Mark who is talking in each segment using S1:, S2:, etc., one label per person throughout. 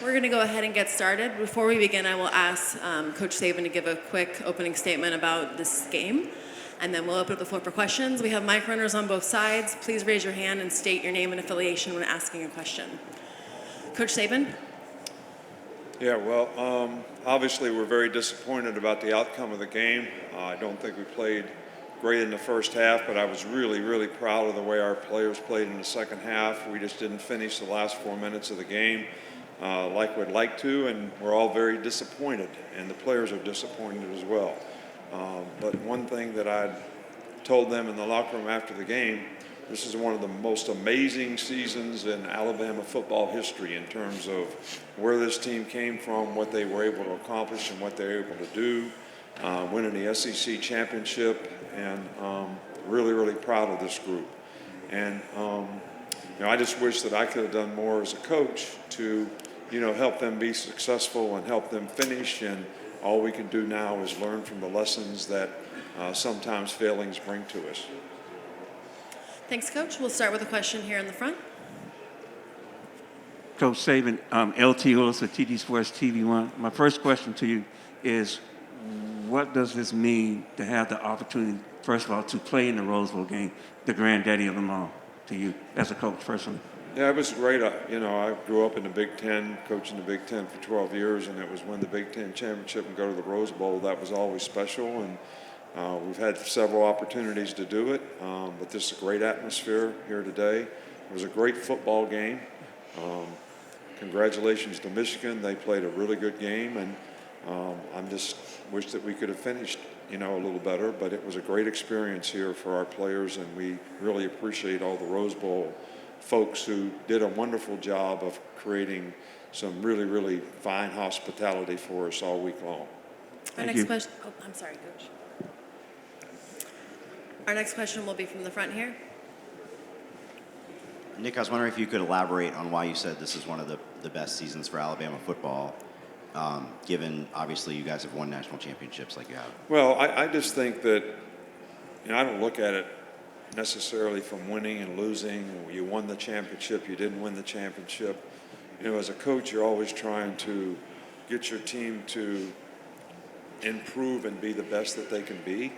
S1: We're going to go ahead and get started. Before we begin, I will ask Coach Saban to give a quick opening statement about this game, and then we'll open up the floor for questions. We have mic runners on both sides. Please raise your hand and state your name and affiliation when asking a question. Coach Saban?
S2: Yeah, well, obviously we're very disappointed about the outcome of the game. I don't think we played great in the first half, but I was really, really proud of the way our players played in the second half. We just didn't finish the last 4 minutes of the game like we'd like to, and we're all very disappointed, and the players are disappointed as well. But one thing that I told them in the locker room after the game, this is one of the most amazing seasons in Alabama football history in terms of where this team came from, what they were able to accomplish, and what they were able to do, winning the SEC championship, and really, really proud of this group. And I just wish that I could have done more as a coach to, help them be successful and help them finish. And all we can do now is learn from the lessons that sometimes failings bring to us.
S1: Thanks, Coach. We'll start with a question here in the front.
S3: Coach Saban, LT Willis of TD Sports TV1. My first question to you is, what does this mean to have the opportunity, first of all, to play in the Rose Bowl game, the granddaddy of them all, to you as a coach personally?
S2: Yeah, it was great. I grew up in the Big Ten, coaching the Big Ten for 12 years, and it was win the Big Ten championship and go to the Rose Bowl. That was always special, and we've had several opportunities to do it, but this is a great atmosphere here today. It was a great football game. Congratulations to Michigan. They played a really good game, and I just wish that we could have finished, a little better, but it was a great experience here for our players, and we really appreciate all the Rose Bowl folks who did a wonderful job of creating some really, really fine hospitality for us all week long.
S1: Our next question. Oh, I'm sorry, Coach. Our next question will be from the front here.
S4: Nick, I was wondering if you could elaborate on why you said this is one of the best seasons for Alabama football, given obviously you guys have won national championships like you have.
S2: Well, I just think that, I don't look at it necessarily from winning and losing. You won the championship, you didn't win the championship. As a coach, you're always trying to get your team to improve and be the best that they can be.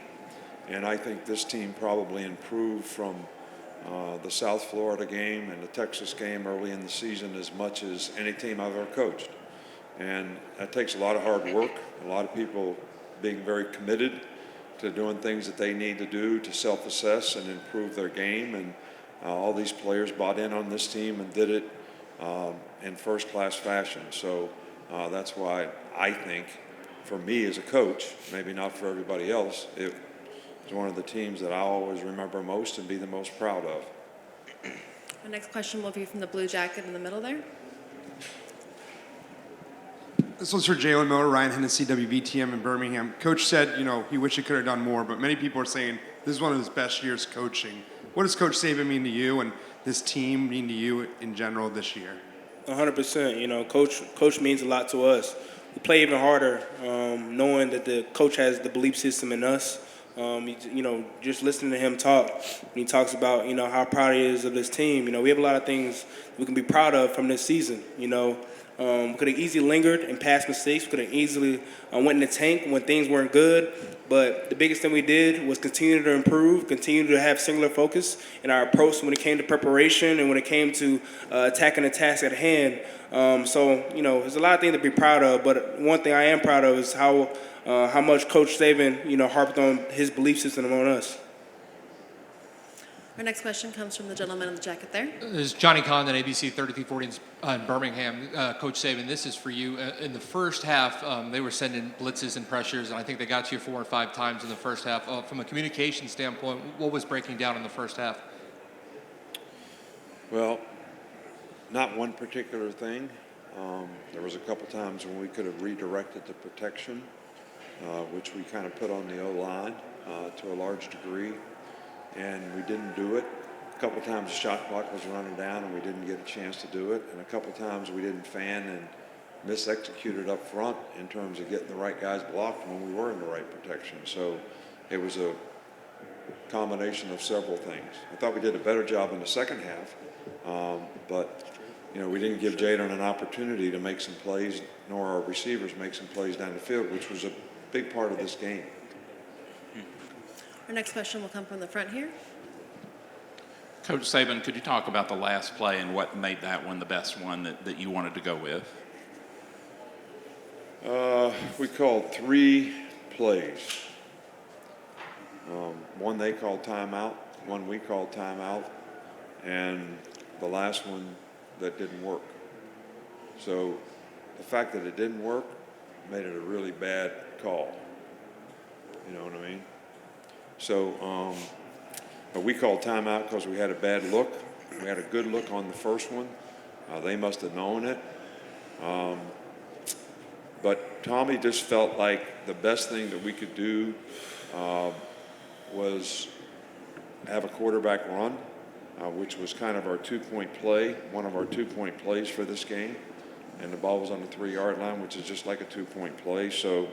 S2: And I think this team probably improved from the South Florida game and the Texas game early in the season as much as any team I've ever coached. And that takes a lot of hard work, a lot of people being very committed to doing things that they need to do to self-assess and improve their game. And all these players bought in on this team and did it in first-class fashion. So that's why I think, for me as a coach, maybe not for everybody else, it was one of the teams that I always remember most and be the most proud of.
S1: Our next question will be from the blue jacket in the middle there.
S5: This one's for Jalen Milroe, Ryan Hennessy, WBTM in Birmingham. Coach said, he wished he could have done more, but many people are saying this is one of his best years coaching. What does Coach Saban mean to you and this team mean to you in general this year?
S6: 100%. Coach means a lot to us. We play even harder knowing that the coach has the belief system in us. Just listening to him talk, when he talks about, how proud he is of this team. We have a lot of things we can be proud of from this season, We could have easily lingered and passed mistakes. We could have easily went in the tank when things weren't good. But the biggest thing we did was continue to improve, continue to have singular focus in our approach when it came to preparation and when it came to attacking the task at hand. There's a lot of things to be proud of. But one thing I am proud of is how much Coach Saban, harped on his belief system on us.
S1: Our next question comes from the gentleman in the jacket there.
S7: This is Johnny Condon, ABC 3340 in Birmingham. Coach Saban, this is for you. In the first half, they were sending blitzes and pressures, and I think they got you 4 or 5 times in the first half. From a communication standpoint, what was breaking down in the first half?
S2: Well, not one particular thing. There was a couple times when we could have redirected the protection, which we kind of put on the O-line to a large degree. And we didn't do it. A couple of times the shot clock was running down and we didn't get a chance to do it. And a couple of times we didn't fan and misexecuted up front in terms of getting the right guys blocked when we were in the right protection. So it was a combination of several things. I thought we did a better job in the second half, but we didn't give Jalen an opportunity to make some plays, nor our receivers make some plays down the field, which was a big part of this game.
S1: Our next question will come from the front here.
S8: Coach Saban, could you talk about the last play and what made that one the best one that you wanted to go with?
S2: We called 3 plays. One they called timeout, one we called timeout, and the last one that didn't work. So the fact that it didn't work made it a really bad call. You know what I mean? So, but we called timeout because we had a bad look. We had a good look on the first one. They must have known it. But Tommy just felt like the best thing that we could do was have a quarterback run, which was kind of our 2-point play, one of our 2-point plays for this game. And the ball was on the 3-yard line, which is just like a 2-point play. So,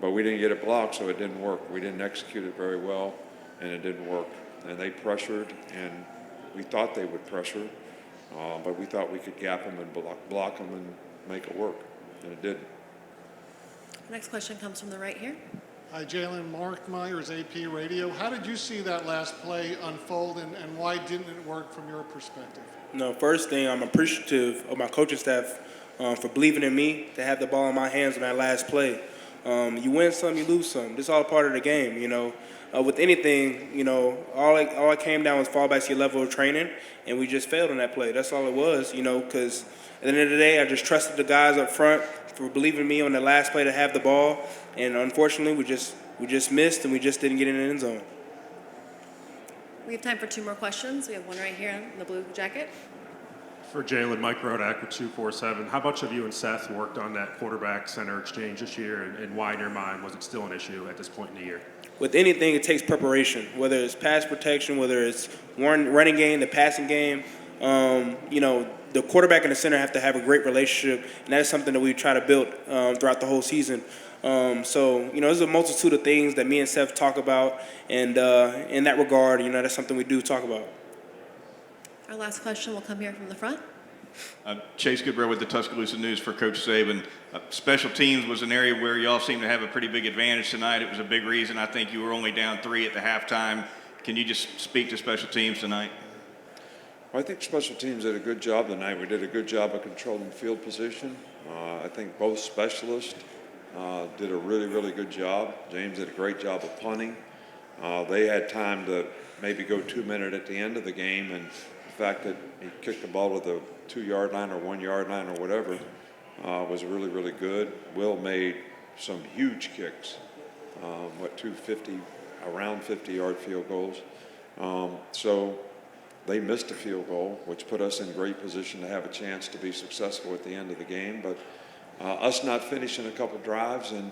S2: but we didn't get it blocked, so it didn't work. We didn't execute it very well, and it didn't work. And they pressured, and we thought they would pressure, but we thought we could gap them and block them and make it work, and it didn't.
S1: The next question comes from the right here.
S9: Hi, Jalen. Mark Myers, AP Radio. How did you see that last play unfold, and why didn't it work from your perspective?
S6: No, first thing, I'm appreciative of my coaching staff for believing in me to have the ball in my hands on that last play. You win some, you lose some. This is all part of the game, With anything, all it came down was fall back to your level of training, and we just failed on that play. That's all it was, because at the end of the day, I just trusted the guys up front for believing in me on the last play to have the ball, and unfortunately, we just missed, and we just didn't get in the end zone.
S1: We have time for 2 more questions. We have one right here in the blue jacket.
S10: For Jalen, Mike Rodak with 247. How much have you and Seth worked on that quarterback center exchange this year, and why in your mind was it still an issue at this point in the year?
S6: With anything, it takes preparation, whether it's pass protection, whether it's running game, the passing game. The quarterback and the center have to have a great relationship, and that is something that we try to build throughout the whole season. There's a multitude of things that me and Seth talk about, and in that regard, that's something we do talk about.
S1: Our last question will come here from the front.
S11: Chase Goodrow with the Tuscaloosa News for Coach Saban. Special teams was an area where y'all seem to have a pretty big advantage tonight. It was a big reason. I think you were only down 3 at the halftime. Can you just speak to special teams tonight?
S2: Well, I think special teams did a good job tonight. We did a good job of controlling field position. I think both specialists did a really, really good job. James did a great job of punting. They had time to maybe go 2-minute at the end of the game, and the fact that he kicked the ball to the 2-yard line or 1-yard line or whatever was really, really good. Will made some huge kicks, 250, around 50-yard field goals. So they missed a field goal, which put us in great position to have a chance to be successful at the end of the game. But us not finishing a couple drives, and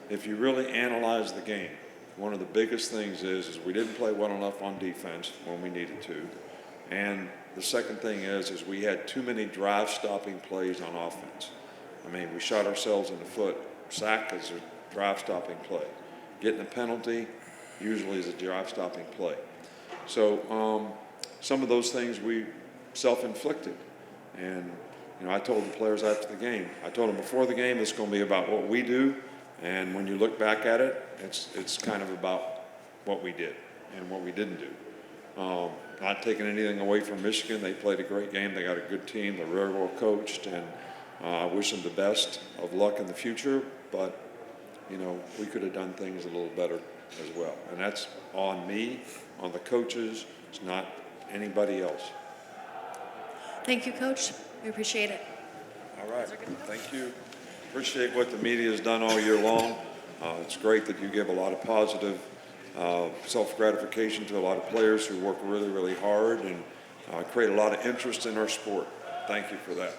S2: if you really analyze the game, one of the biggest things is we didn't play well enough on defense when we needed to. And the second thing is we had too many drive-stopping plays on offense. I mean, we shot ourselves in the foot. Sack is a drive-stopping play. Getting a penalty usually is a drive-stopping play. So some of those things we self-inflicted. And, I told the players after the game, I told them before the game, it's going to be about what we do. And when you look back at it, it's kind of about what we did and what we didn't do. Not taking anything away from Michigan. They played a great game. They got a good team. They're very well coached, and I wish them the best of luck in the future. But, we could have done things a little better as well. And that's on me, on the coaches. It's not anybody else.
S1: Thank you, Coach. We appreciate it.
S2: All right. Thank you. Appreciate what the media has done all year long. It's great that you give a lot of positive self-gratification to a lot of players who work really, really hard and create a lot of interest in our sport. Thank you for that.